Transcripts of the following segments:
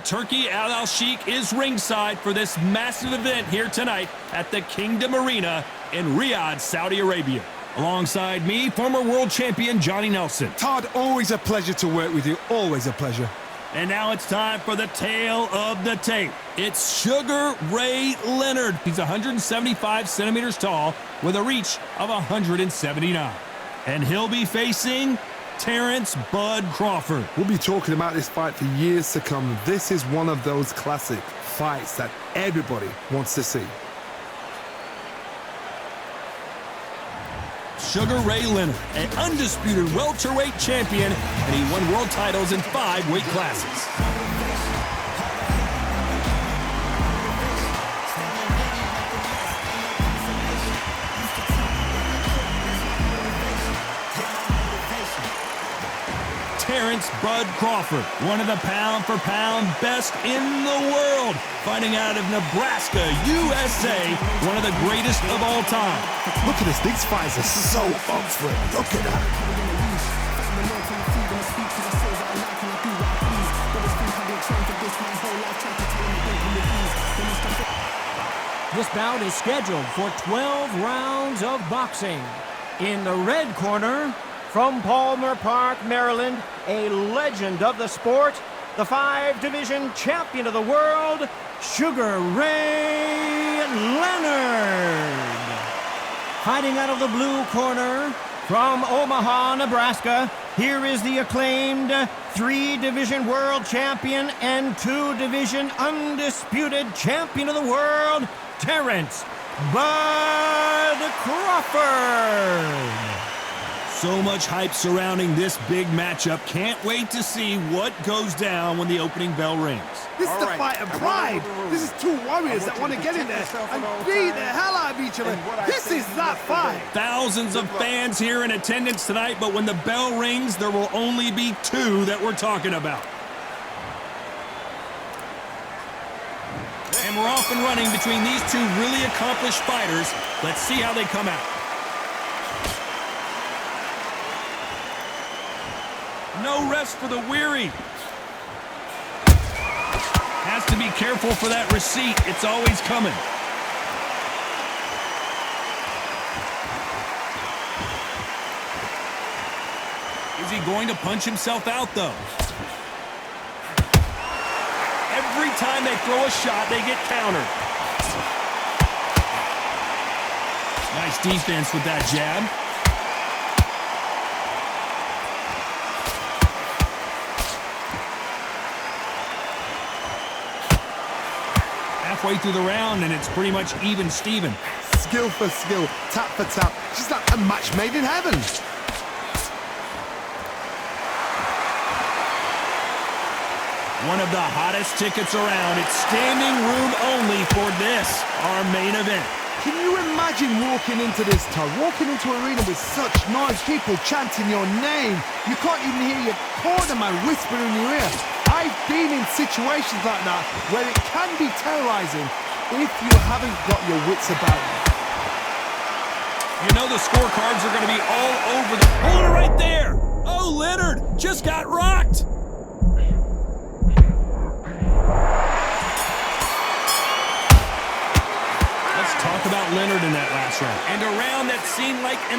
Turkey Al Sheikh is ringside for this massive event here tonight at the Kingdom Arena in Riyadh, Saudi Arabia. Alongside me, former world champion Johnny Nelson. Todd, always a pleasure to work with you. Always a pleasure. And now it's time for the tale of the tape. It's Sugar Ray Leonard. He's 175 centimeters tall with a reach of 179. And he'll be facing Terrence Bud Crawford. We'll be talking about this fight for years to come. This is one of those classic fights that everybody wants to see. Sugar Ray Leonard, an undisputed welterweight champion, and he won world titles in 5 weight classes. Terrence Bud Crawford, one of the pound-for-pound best in the world, fighting out of Nebraska, USA, one of the greatest of all time. Look at this, these fights are so up for it. Look at that. This bout is scheduled for 12 rounds of boxing. In the red corner, from Palmer Park, Maryland, a legend of the sport, the 5-division champion of the world, Sugar Ray Leonard. Fighting out of the blue corner, from Omaha, Nebraska, here is the acclaimed 3-division world champion and 2-division undisputed champion of the world, Terrence Bud Crawford. So much hype surrounding this big matchup. Can't wait to see what goes down when the opening bell rings. This is the fight of pride. This is two warriors that want to get in there and beat the hell out of each other. This is that fight. Thousands of fans here in attendance tonight, but when the bell rings, there will only be 2 that we're talking about. And we're off and running between these 2 really accomplished fighters. Let's see how they come out. No rest for the weary. Has to be careful for that receipt. It's always coming. Is he going to punch himself out, though? Every time they throw a shot, they get countered. Nice defense with that jab. Halfway through the round, and it's pretty much even Steven. Skill for skill, tap for tap. Just like a match made in heaven. One of the hottest tickets around. It's standing room only for this, our main event. Can you imagine walking into this, Todd? Walking into an arena with such noise, people chanting your name. You can't even hear your corner man whispering in your ear. I've been in situations like that where it can be terrorizing if you haven't got your wits about you. You know the scorecards are going to be all over the... Hold it right there! Oh, Leonard just got rocked! Let's talk about Leonard in that last round. And a round that seemed like an...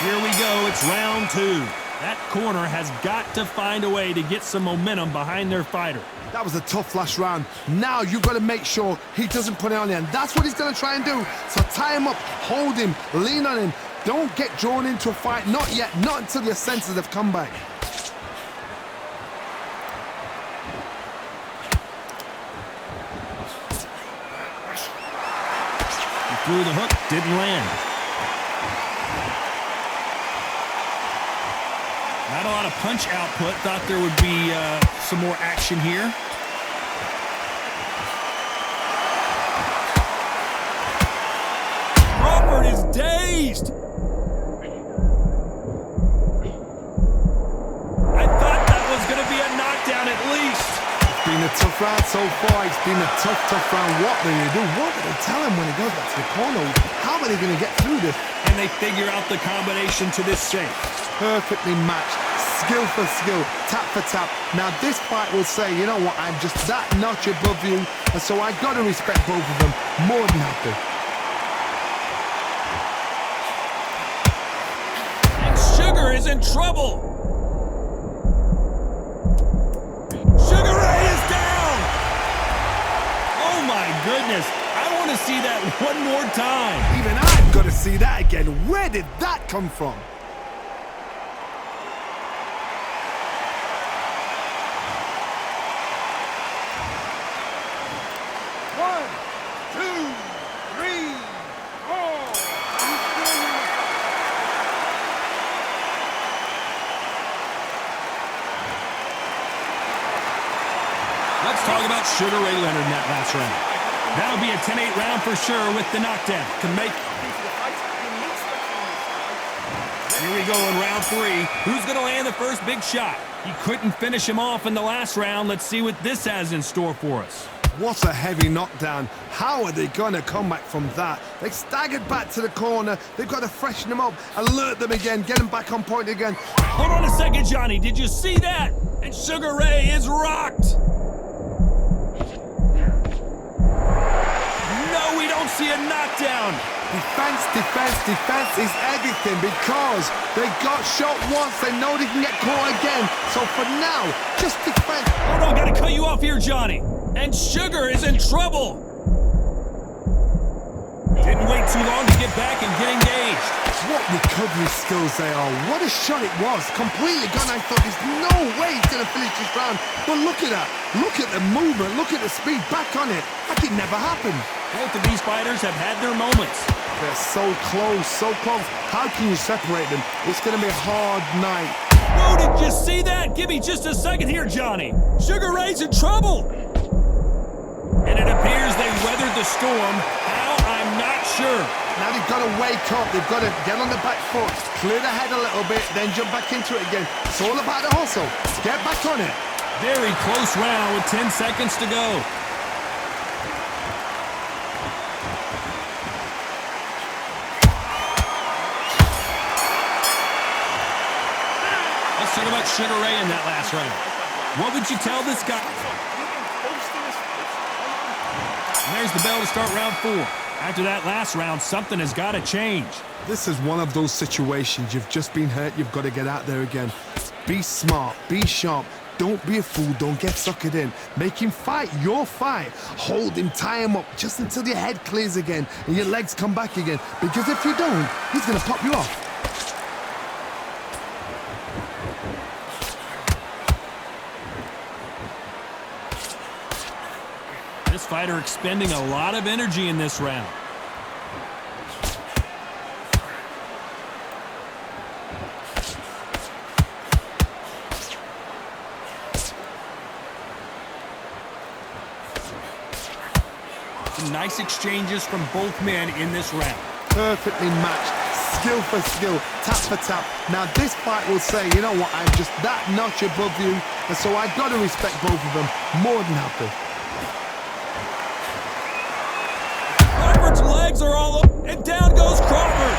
Here we go, it's round 2. That corner has got to find a way to get some momentum behind their fighter. That was a tough last round. Now you've got to make sure he doesn't put it on you, and that's what he's going to try and do. So tie him up, hold him, lean on him. Don't get drawn into a fight. Not yet, not until your senses have come back. He threw the hook, didn't land. Not a lot of punch output. Thought there would be some more action here. Crawford is dazed. I thought that was going to be a knockdown at least. It's been a tough round so far. It's been a tough round. What are they going to do? What are they tell him when he goes back to the corner? How are they going to get through this? And they figure out the combination to this shape. Perfectly matched, skill for skill, tap for tap. Now this fight will say, you know what, I'm just that notch above you, and so I got to respect both of them more than happy. And Sugar is in trouble. Sugar Ray is down. Oh my goodness. I want to see that one more time. Even I've got to see that again. Where did that come from? One, two, three, four. Let's talk about Sugar Ray Leonard in that last round. That'll be a 10-8 round for sure with the knockdown. Here we go in round 3. Who's going to land the first big shot? He couldn't finish him off in the last round. Let's see what this has in store for us. What a heavy knockdown. How are they going to come back from that? They staggered back to the corner. They've got to freshen them up, alert them again, get them back on point again. Hold on a second, Johnny. Did you see that? And Sugar Ray is rocked. No, we don't see a knockdown. Defense, defense, defense is everything because they got shot once. They know they can get caught again. So for now, just defense. Hold on, gotta cut you off here, Johnny. And Sugar is in trouble. Didn't wait too long to get back and get engaged. What recovery skills they are. What a shot it was. Completely gone. I thought there's no way he's going to finish this round. But look at that. Look at the movement. Look at the speed. Back on it. Like it never happened. Both of these fighters have had their moments. They're so close, so close. How can you separate them? It's going to be a hard night. Whoa, did you see that? Give me just a second here, Johnny. Sugar Ray's in trouble. And it appears they weathered the storm. How? I'm not sure. Now they've got to wake up. They've got to get on the back foot, clear the head a little bit, then jump back into it again. It's all about the hustle. Get back on it. Very close round with 10 seconds to go. Let's talk about Sugar Ray in that last round. What would you tell this guy? And there's the bell to start round 4. After that last round, something has got to change. This is one of those situations. You've just been hurt. You've got to get out there again. Be smart. Be sharp. Don't be a fool. Don't get suckered in. Make him fight your fight. Hold him, tie him up just until your head clears again and your legs come back again. Because if you don't, he's going to pop you off. This fighter expending a lot of energy in this round. Some nice exchanges from both men in this round. Perfectly matched, skill for skill, tap for tap. Now this fight will say, you know what, I'm just that notch above you, and so I got to respect both of them more than happy. Crawford's legs are all up, and down goes Crawford.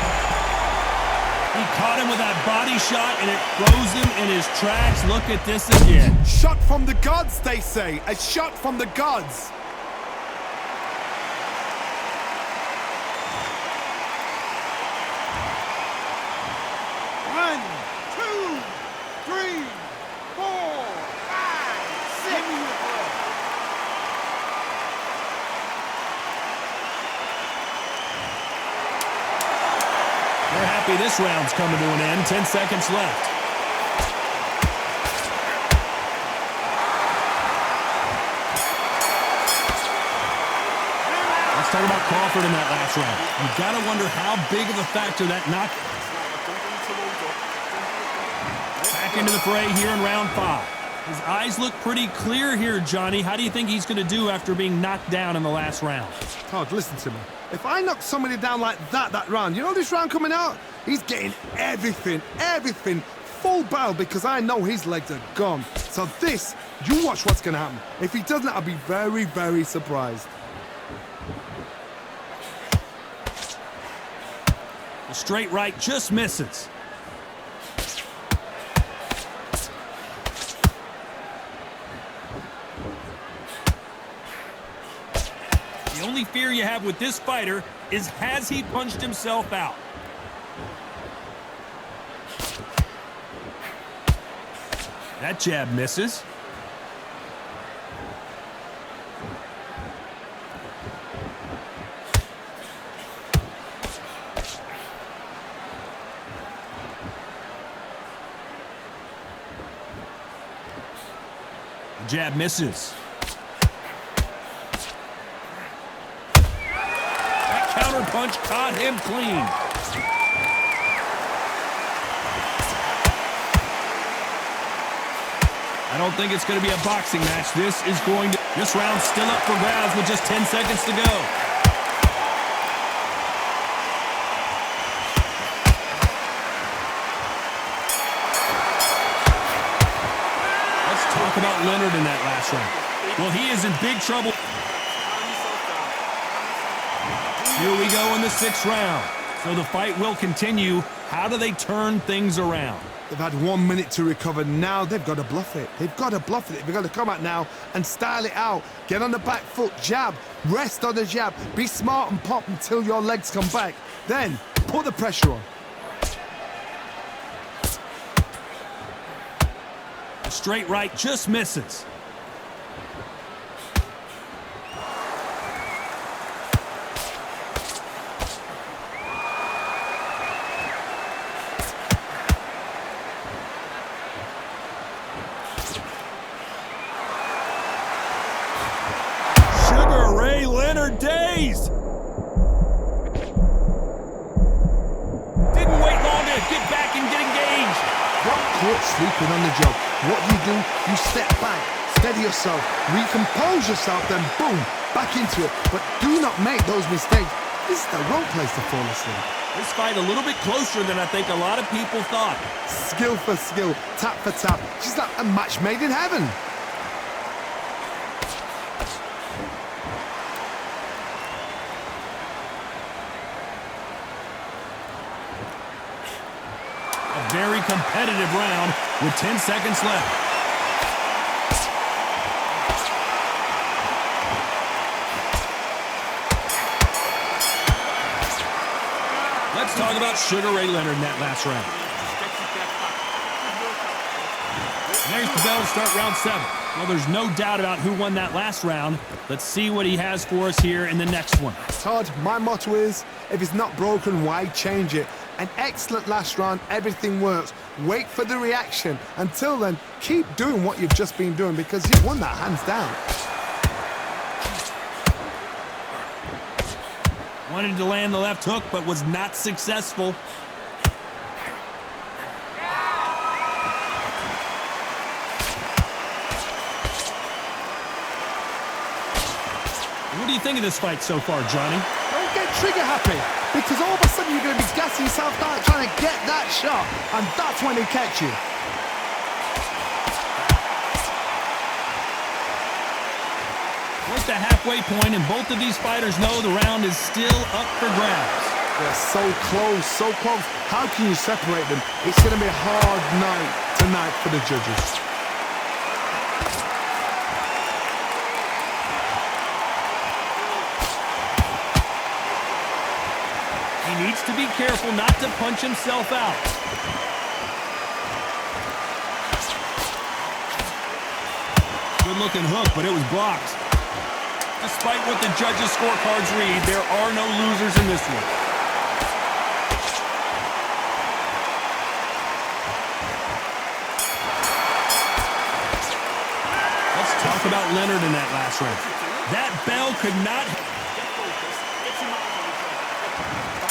He caught him with that body shot, and it froze him in his tracks. Look at this again. Shot from the gods, they say. A shot from the gods. One, two, three, four, five, six. They're happy this round's coming to an end. 10 seconds left. Let's talk about Crawford in that last round. You gotta wonder how big of a factor that knock. Back into the fray here in round 5. His eyes look pretty clear here, Johnny. How do you think he's gonna do after being knocked down in the last round? Todd, listen to me. If I knock somebody down like that round, you know this round coming out? He's getting everything, full barrel because I know his legs are gone. So this, you watch what's going to happen. If he doesn't, I'll be very, very surprised. The straight right just misses. only fear you have with this fighter is, has he punched himself out? That jab misses. Jab misses. That counter punch caught him clean. I don't think it's going to be a boxing match. This round's still up for grabs with just 10 seconds to go. Talk about Leonard in that last round. Well, he is in big trouble. Here we go in the 6th round. So the fight will continue. How do they turn things around? They've had 1 minute to recover. Now they've got to bluff it. They've got to bluff it. They've got to come out now and style it out. Get on the back foot, jab, rest on the jab. Be smart and pop until your legs come back. Then put the pressure on. A straight right just misses. Sugar Ray Leonard dazed. Didn't wait long to get back and get engaged. Got caught sleeping on the job. What do? You step back, steady yourself, recompose yourself, then boom, back into it. But do not make those mistakes. This is the wrong place to fall asleep. This fight a little bit closer than I think a lot of people thought. Skill for skill, tap for tap. She's like a match made in heaven. A very competitive round with 10 seconds left. Let's talk about Sugar Ray Leonard in that last round. And there's the bell to start round 7. Well, there's no doubt about who won that last round. Let's see what he has for us here in the next one. Todd, my motto is, if it's not broken, why change it? An excellent last round, everything works. Wait for the reaction. Until then, keep doing what you've just been doing because you've won that hands down. Wanted to land the left hook, but was not successful. What do you think of this fight so far, Johnny? Don't get trigger happy, because all of a sudden you're going to be gassing yourself down trying to get that shot, and that's when they catch you. We're at the halfway point, and both of these fighters know the round is still up for grabs. They're so close, so close. How can you separate them? It's going to be a hard night tonight for the judges. He needs to be careful not to punch himself out. Good-looking hook, but it was blocked. Despite what the judges' scorecards read, there are no losers in this one. Let's talk about Leonard in that last round. That bell could not...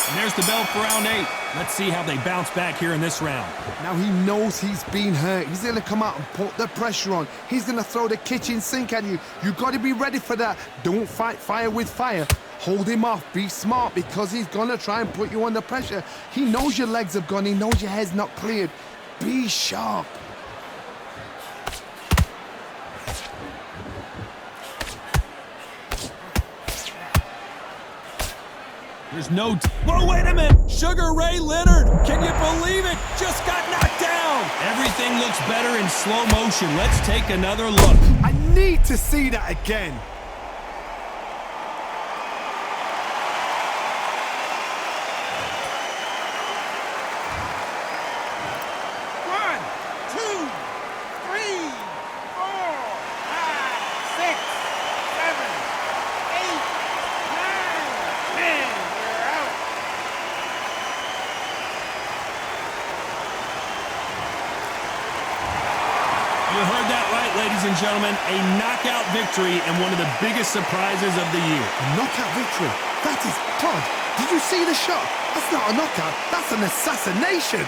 And there's the bell for round 8. Let's see how they bounce back here in this round. Now he knows he's been hurt. He's going to come out and put the pressure on. He's going to throw the kitchen sink at you. You've got to be ready for that. Don't fight fire with fire. Hold him off. Be smart because he's going to try and put you under pressure. He knows your legs have gone. He knows your head's not cleared. Be sharp. There's no... Whoa, wait a minute! Sugar Ray Leonard! Can you believe it? Just got knocked down! Everything looks better in slow motion. Let's take another look. I need to see that again. that right, ladies and gentlemen. A knockout victory and one of the biggest surprises of the year. A knockout victory. That is Todd. Did you see the shot? That's not a knockout. That's an assassination.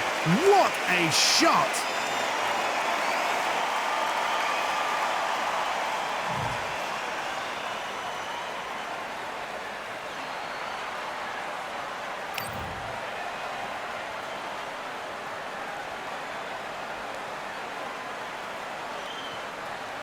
What a shot.